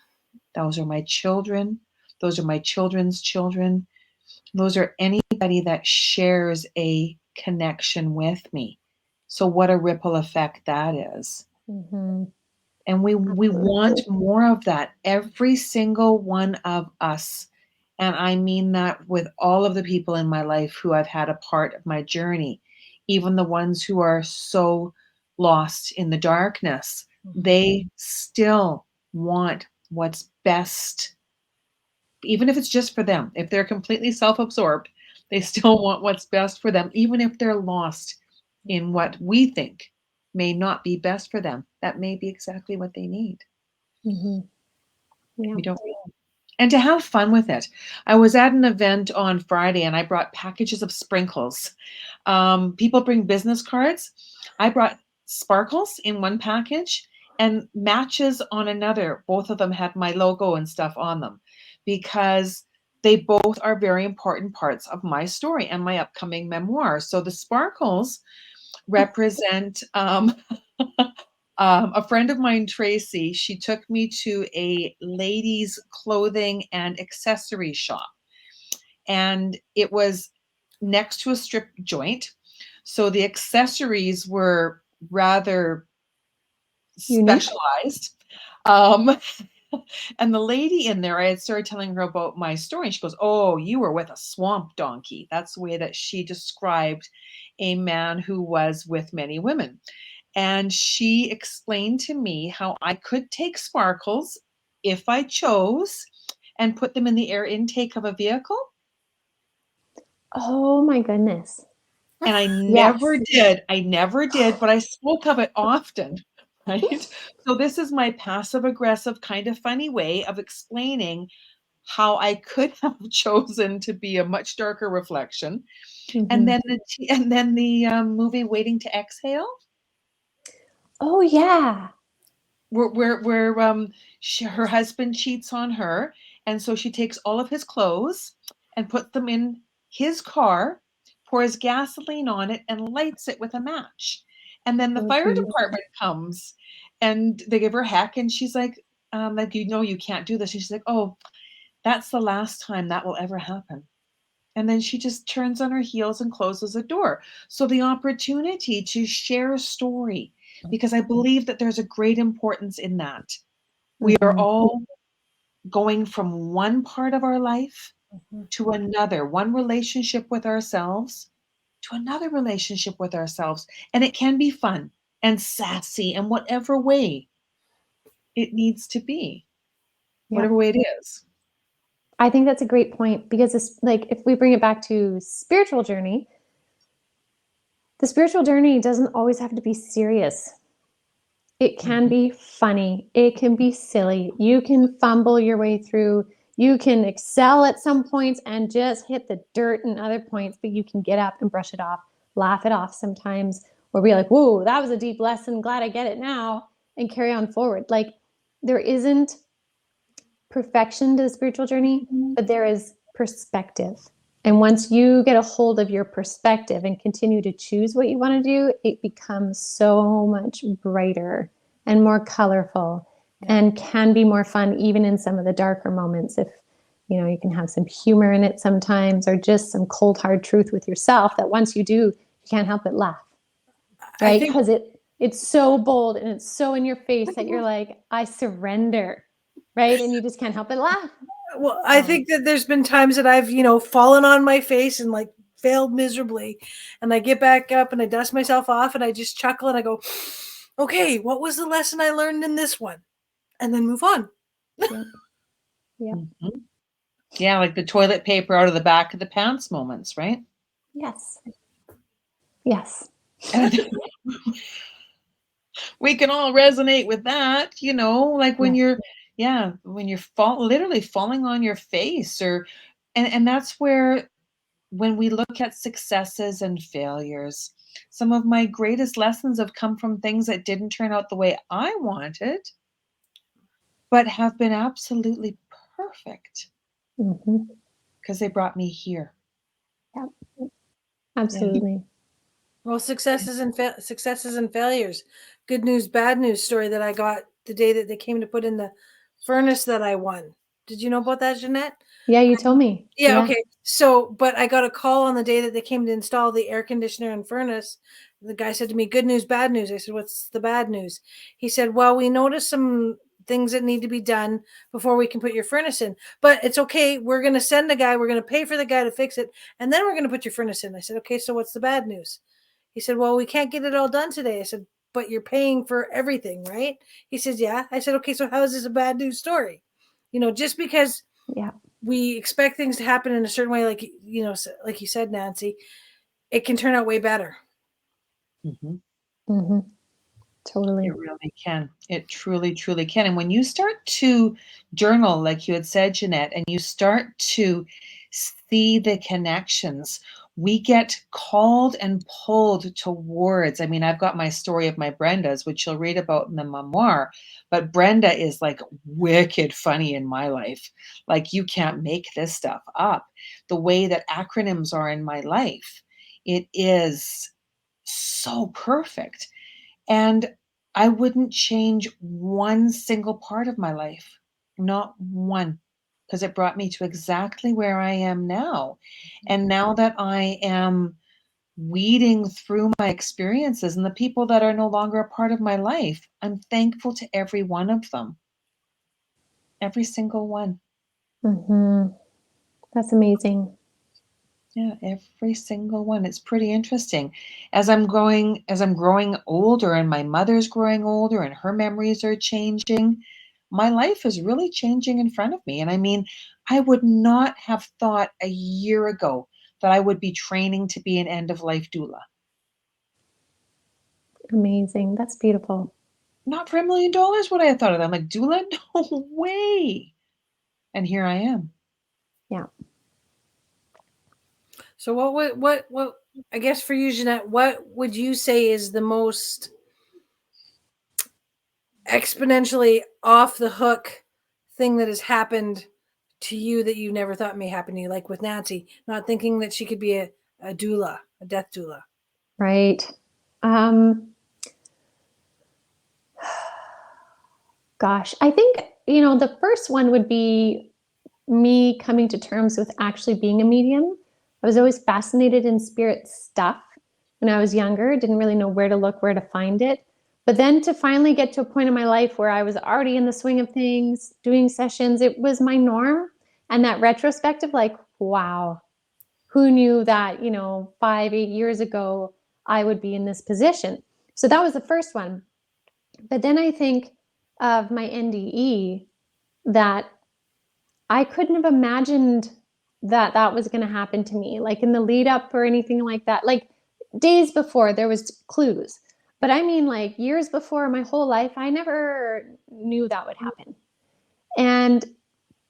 Those are my children. Those are my children's children. Those are anybody that shares a connection with me. So what a ripple effect that is. Mm-hmm. And we want more of that. Every single one of us And I mean that with all of the people in my life who I've had a part of my journey, even the ones who are so lost in the darkness, they still want what's best, even if it's just for them. If they're completely self-absorbed, they still want what's best for them, even if they're lost in what we think may not be best for them. That may be exactly what they need. Yeah. We don't know. And to have fun with it. I was at an event on Friday and I brought packages of sprinkles. People bring business cards. I brought sparkles in one package and matches on another. Both of them had my logo and stuff on them because they both are very important parts of my story and my upcoming memoir. So the sparkles represent a friend of mine, Tracy. She took me to a ladies' clothing and accessory shop, and it was next to a strip joint. So the accessories were rather Unique. specialized. And the lady in there, I had started telling her about my story. And she goes, "Oh, you were with a swamp donkey." That's the way that she described a man who was with many women. And she explained to me how I could take sparkles if I chose and put them in the air intake of a vehicle. Oh my goodness. And I Yes. never did, but I spoke of it often, right? So this is my passive aggressive kind of funny way of explaining how I could have chosen to be a much darker reflection. And then the movie Waiting to Exhale, Oh yeah. where her husband cheats on her, and so she takes all of his clothes and puts them in his car, pours gasoline on it, and lights it with a match. And then the So fire sweet. department comes, and they give her heck, and she's like, you can't do this. And she's like, "Oh, that's the last time that will ever happen." And then she just turns on her heels and closes the door. So the opportunity to share a story, because I believe that there's a great importance in that. We are all going from one part of our life to another, one relationship with ourselves to another relationship with ourselves. And it can be fun and sassy and whatever way it needs to be, Yeah. whatever way it is. I think that's a great point because it's like if we bring it back to spiritual journey, the spiritual journey doesn't always have to be serious. It can be funny. It can be silly. You can fumble your way through. You can excel at some points and just hit the dirt in other points, but you can get up and brush it off, laugh it off sometimes, or be like, whoa, that was a deep lesson. Glad I get it now, and carry on forward. Like there isn't perfection to the spiritual journey, but there is perspective. And once you get a hold of your perspective and continue to choose what you want to do, it becomes so much brighter and more colorful and can be more fun even in some of the darker moments if you can have some humor in it sometimes or just some cold hard truth with yourself that once you do, you can't help but laugh. Right? Because it's so bold and it's so in your face that you're like, I surrender. Right? And you just can't help but laugh. Well, I think that there's been times that I've, fallen on my face and like failed miserably. And I get back up and I dust myself off and I just chuckle and I go, okay, what was the lesson I learned in this one? And then move on. Yeah. Yeah, like the toilet paper out of the back of the pants moments, right? Yes. Yes. We can all resonate with that, like when you're literally falling on your face and that's where when we look at successes and failures, some of my greatest lessons have come from things that didn't turn out the way I wanted, but have been absolutely perfect because they brought me here. Yep. Absolutely. Yeah. Well, successes and failures. Good news, bad news story that I got the day that they came to put in the furnace that I won. Did you know about that, Ginette? Yeah, you told me. Yeah, okay. So, but I got a call on the day that they came to install the air conditioner and furnace. The guy said to me, "Good news, bad news." I said, "What's the bad news?" He said, "Well, we noticed some things that need to be done before we can put your furnace in. But it's okay. We're going to send a guy. We're going to pay for the guy to fix it. And then we're going to put your furnace in. I said, okay, so what's the bad news? He said, well, we can't get it all done today. I said, but you're paying for everything, right? He says, yeah. I said, okay, so how is this a bad news story? Just because we expect things to happen in a certain way, like, like you said, Nancy, it can turn out way better. Mm-hmm. Mm-hmm. Totally. It really can. It truly, truly can. And when you start to journal, like you had said, Ginette, and you start to see the connections, we get called and pulled towards. I mean, I've got my story of my Brenda's, which you'll read about in the memoir, but Brenda is like wicked funny in my life. Like, you can't make this stuff up. The way that acronyms are in my life, it is so perfect. And I wouldn't change one single part of my life, not one, because it brought me to exactly where I am now. And now that I am weeding through my experiences and the people that are no longer a part of my life, I'm thankful to every one of them. Every single one. Mm-hmm. That's amazing. Yeah, every single one. It's pretty interesting. As I'm growing older and my mother's growing older and her memories are changing, my life is really changing in front of me. And I mean, I would not have thought a year ago that I would be training to be an end of life doula. Amazing. That's beautiful. Not for $1 million would I have thought of that. I'm like, doula? No way. And here I am. Yeah. So what I guess for you, Ginette, what would you say is the most exponentially off the hook thing that has happened to you that you never thought may happen to you, like with Nancy, not thinking that she could be a doula, a death doula? Right. Gosh, I think, the first one would be me coming to terms with actually being a medium. I was always fascinated in spirit stuff when I was younger, didn't really know where to look, where to find it. But then to finally get to a point in my life where I was already in the swing of things, doing sessions, it was my norm. And that retrospective, like, wow, who knew that, 5, 8 years ago, I would be in this position? So that was the first one. But then I think of my NDE, that I couldn't have imagined that that was going to happen to me, like in the lead up or anything like that. Like days before, there was clues. But I mean, like years before, my whole life, I never knew that would happen. And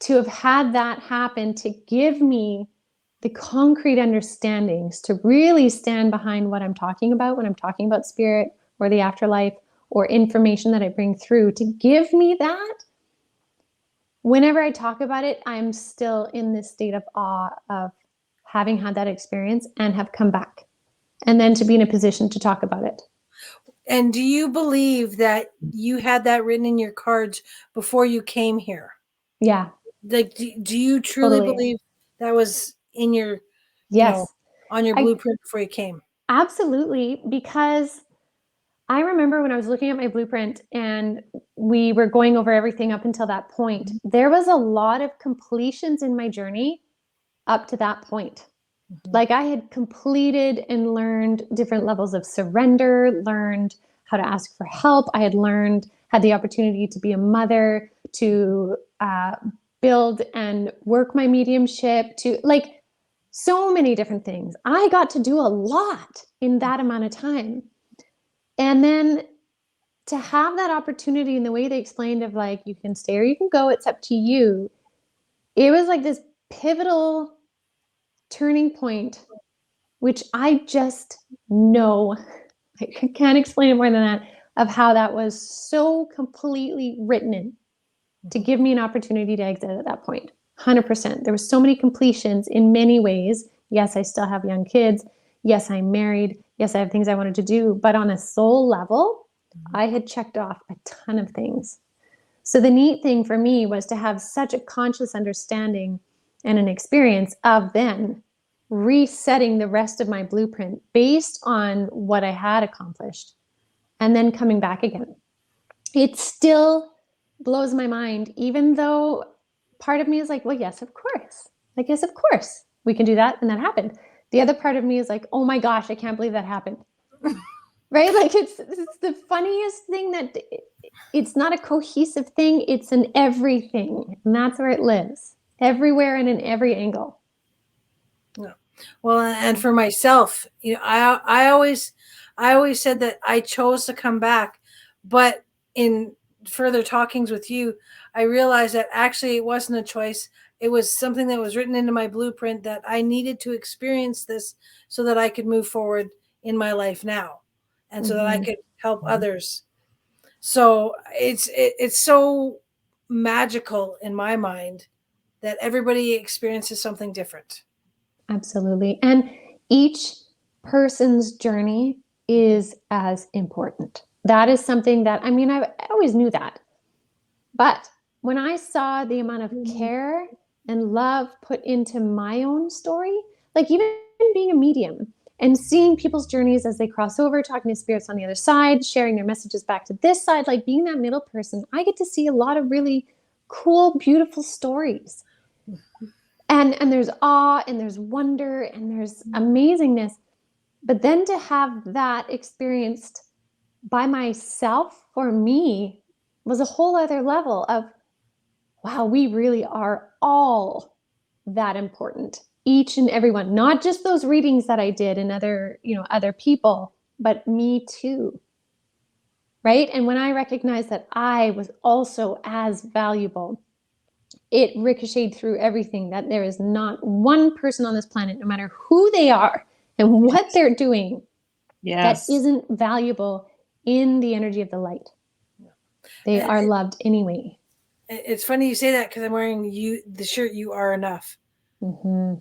to have had that happen, to give me the concrete understandings, to really stand behind what I'm talking about when I'm talking about spirit or the afterlife or information that I bring through, to give me that, whenever I talk about it, I'm still in this state of awe of having had that experience and have come back, and then to be in a position to talk about it. And do you believe that you had that written in your cards before you came here? Yeah. Like, do you truly believe that was in your, yes, on your blueprint before you came? Absolutely. Because I remember when I was looking at my blueprint and we were going over everything up until that point, there was a lot of completions in my journey up to that point. Mm-hmm. Like I had completed and learned different levels of surrender, learned how to ask for help. I had had the opportunity to be a mother, to build and work my mediumship, to like so many different things. I got to do a lot in that amount of time. And then to have that opportunity in the way they explained of like, you can stay or you can go, it's up to you. It was like this pivotal turning point, which I just know, I can't explain it more than that, of how that was so completely written in to give me an opportunity to exit at that point. 100%. There were so many completions in many ways. Yes, I still have young kids. Yes, I'm married. Yes, I have things I wanted to do. But on a soul level, I had checked off a ton of things. So the neat thing for me was to have such a conscious understanding and an experience of then resetting the rest of my blueprint based on what I had accomplished and then coming back again. It's still blows my mind, even though part of me is like, well, yes, of course. Like, yes, of course we can do that. And that happened. The other part of me is like, oh my gosh, I can't believe that happened. Right? Like it's the funniest thing that it's not a cohesive thing. It's an everything. And that's where it lives, everywhere and in every angle. Yeah. Well, and for myself, I always said that I chose to come back, but in further talkings with you, I realized that actually it wasn't a choice. It was something that was written into my blueprint that I needed to experience this so that I could move forward in my life now, and so that I could help others. So it's so magical in my mind that everybody experiences something different. Absolutely. And each person's journey is as important. That is something that, I mean, I always knew that. But when I saw the amount of care and love put into my own story, like even being a medium and seeing people's journeys as they cross over, talking to spirits on the other side, sharing their messages back to this side, like being that middle person, I get to see a lot of really cool, beautiful stories. And there's awe and there's wonder and there's amazingness. But then to have that experienced by myself for me was a whole other level of, wow, we really are all that important. Each and every one, not just those readings that I did and other people, but me too. Right? And when I recognized that I was also as valuable, it ricocheted through everything, that there is not one person on this planet, no matter who they are and what they're doing, that isn't valuable in the energy of the light. They are loved anyway. It's funny you say that because I'm wearing the shirt "You Are Enough." Mm-hmm.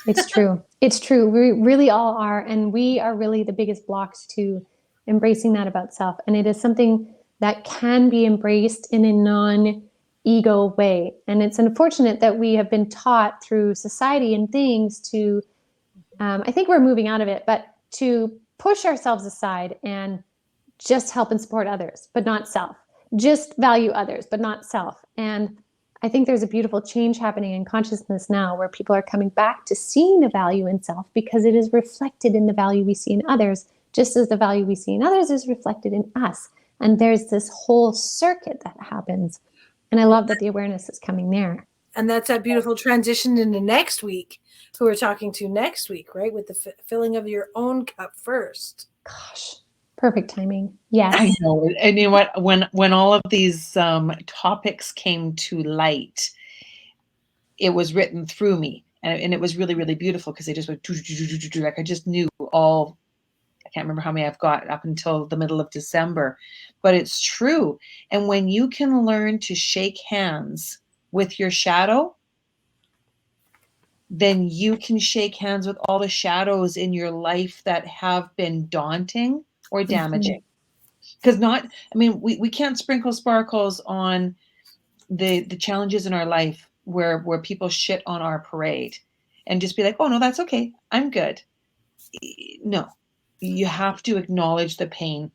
It's true. It's true. We really all are. And we are really the biggest blocks to embracing that about self. And it is something that can be embraced in a non-ego way. And it's unfortunate that we have been taught through society and things to, I think we're moving out of it, but to push ourselves aside and just help and support others, but not self. Just value others, but not self. And I think there's a beautiful change happening in consciousness now where people are coming back to seeing the value in self because it is reflected in the value we see in others, just as the value we see in others is reflected in us. And there's this whole circuit that happens. And I love that the awareness is coming there. And that's that beautiful transition into next week, who we're talking to next week, right? With the filling of your own cup first. Gosh, perfect timing. Yes. I know. And you know what? When all of these topics came to light, it was written through me. And it was really, really beautiful because they just went, like I just knew all. I can't remember how many I've got up until the middle of December, but it's true. And when you can learn to shake hands with your shadow, then you can shake hands with all the shadows in your life that have been daunting or damaging. Because we can't sprinkle sparkles on the challenges in our life where people shit on our parade and just be like, oh no, that's okay, I'm good. No, you have to acknowledge the pain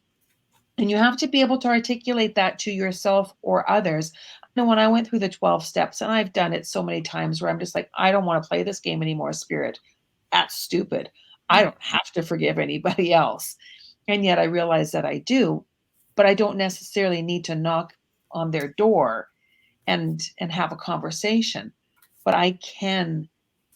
and you have to be able to articulate that to yourself or others. I know when I went through the 12 steps, and I've done it so many times where I'm just like, I don't want to play this game anymore, spirit. That's stupid. I don't have to forgive anybody else. And yet I realize that I do, but I don't necessarily need to knock on their door and have a conversation. But I can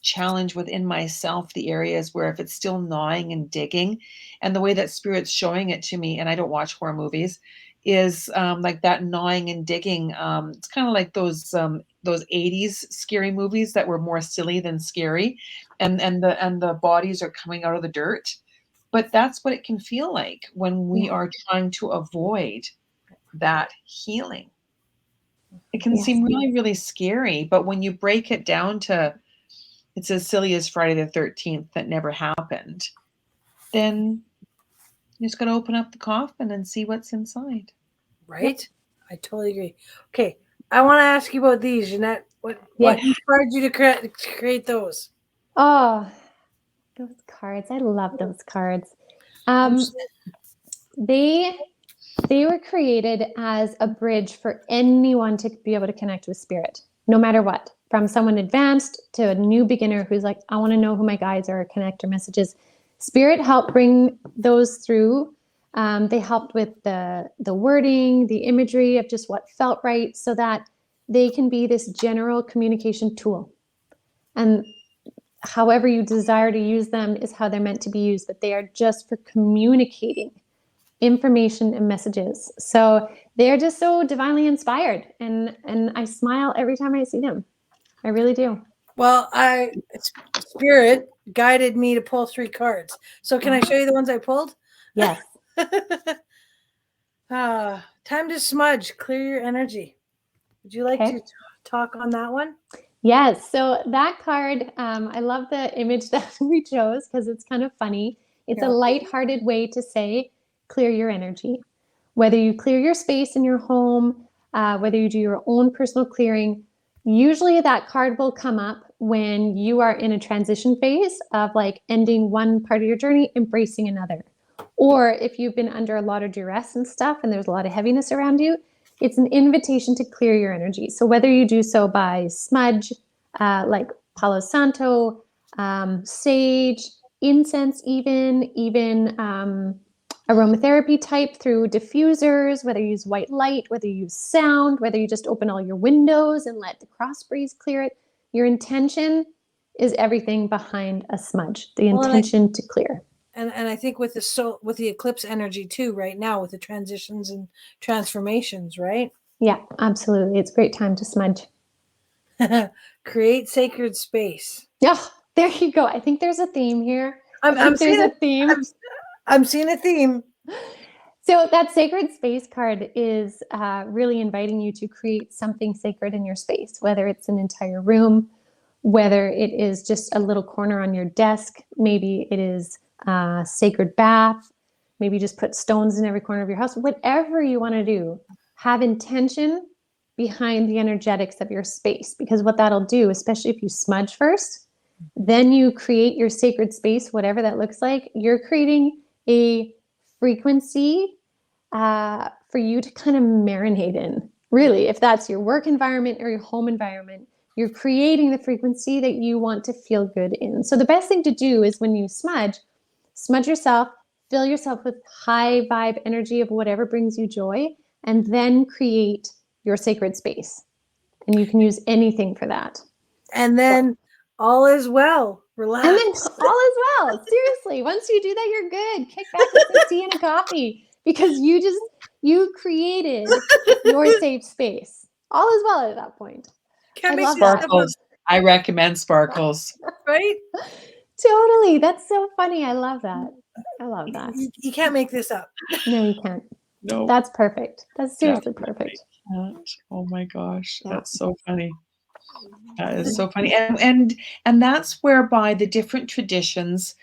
challenge within myself the areas where if it's still gnawing and digging, and the way that spirit's showing it to me, and I don't watch horror movies, is like that gnawing and digging. It's kind of like those 80s scary movies that were more silly than scary, and the bodies are coming out of the dirt. But that's what it can feel like when we are trying to avoid that healing. It can seem really, really scary, but when you break it down to it's as silly as Friday the 13th that never happened, then you just got to open up the coffin and see what's inside. Right? Yep. I totally agree. Okay. I want to ask you about these, Ginette. What inspired you to create those? Oh, those cards. I love those cards. They They were created as a bridge for anyone to be able to connect with spirit, no matter what. From someone advanced to a new beginner who's like, I want to know who my guides are, connect or messages. Spirit helped bring those through. They helped with the wording, the imagery of just what felt right, so that they can be this general communication tool. And however you desire to use them is how they're meant to be used, but they are just for communicating information and messages. So they're just so divinely inspired, and I smile every time I see them. I really do. Well, Spirit guided me to pull 3 cards. So can I show you the ones I pulled? Yes. Time to smudge, clear your energy. Would you like to talk on that one? Yes. So that card, I love the image that we chose because it's kind of funny. It's a lighthearted way to say, clear your energy. Whether you clear your space in your home, whether you do your own personal clearing, usually that card will come up when you are in a transition phase of like ending one part of your journey, embracing another. Or if you've been under a lot of duress and stuff and there's a lot of heaviness around you, it's an invitation to clear your energy. So whether you do so by smudge, like Palo Santo, sage, incense, even aromatherapy type through diffusers, whether you use white light, whether you use sound, whether you just open all your windows and let the cross breeze clear it, your intention is everything behind a smudge. The intention to clear. And I think with the eclipse energy too, right now with the transitions and transformations, right? Yeah, absolutely. It's a great time to smudge. Create sacred space. Yeah, there you go. I think there's a theme here. I'm seeing a theme. I'm seeing a theme. So that sacred space card is really inviting you to create something sacred in your space, whether it's an entire room, whether it is just a little corner on your desk, maybe it is a sacred bath, maybe just put stones in every corner of your house, whatever you want to do, have intention behind the energetics of your space, because what that'll do, especially if you smudge first, then you create your sacred space, whatever that looks like, you're creating a frequency for you to kind of marinate in. Really, if that's your work environment or your home environment, you're creating the frequency that you want to feel good in. So the best thing to do is when you smudge yourself, fill yourself with high vibe energy of whatever brings you joy, and then create your sacred space. And you can use anything for that. And then all is well. Relax. And then all is well. Seriously, once you do that, you're good. Kick back with some tea and a coffee, because you created your safe space. All is well at that point. Can't I love sparkles. I recommend sparkles. Right? Totally. That's so funny. I love that. I love that. You can't make this up. No, you can't. No. That's perfect. That's seriously perfect. Oh my gosh. Yeah. That's so funny. That is so funny. And that's whereby the different traditions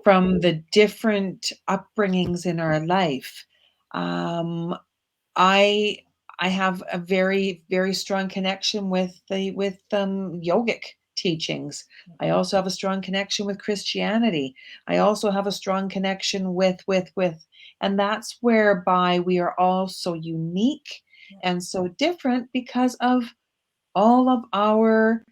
from the different upbringings in our life, I have a very, very strong connection with yogic teachings. I also have a strong connection with Christianity. I also have a strong connection with, and that's whereby we are all so unique and so different because of all of our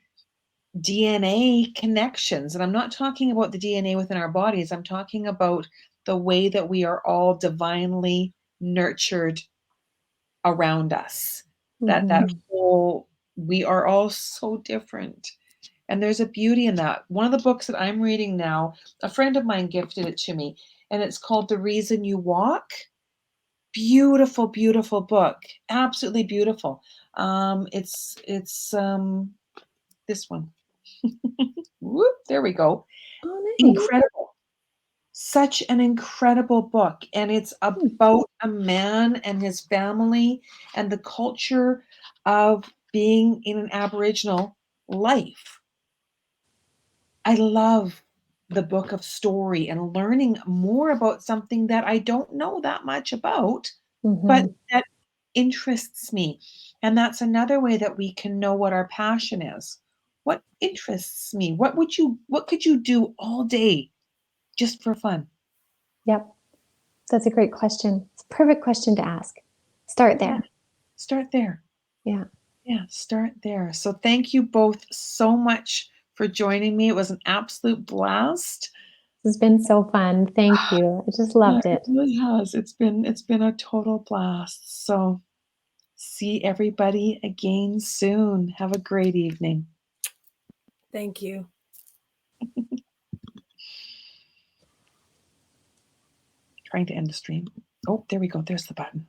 DNA connections. And I'm not talking about the DNA within our bodies. I'm talking about the way that we are all divinely nurtured around us. That whole, we are all so different. And there's a beauty in that. One of the books that I'm reading now, a friend of mine gifted it to me, and it's called The Reason You Walk. Beautiful, beautiful book. Absolutely beautiful. It's this one. Whoop, there we go. Oh, nice. Incredible. Such an incredible book. And it's about a man and his family and the culture of being in an Aboriginal life. I love the book of story and learning more about something that I don't know that much about, but that interests me. And that's another way that we can know what our passion is. What interests me? What could you do all day just for fun? Yep. That's a great question. It's a perfect question to ask. Start there. Start there. Yeah. Yeah, start there. So thank you both so much for joining me. It was an absolute blast. This has been so fun. Thank you. I just loved it. It really has. It's been a total blast. So see everybody again soon. Have a great evening. Thank you. Trying to end the stream. Oh, there we go. There's the button.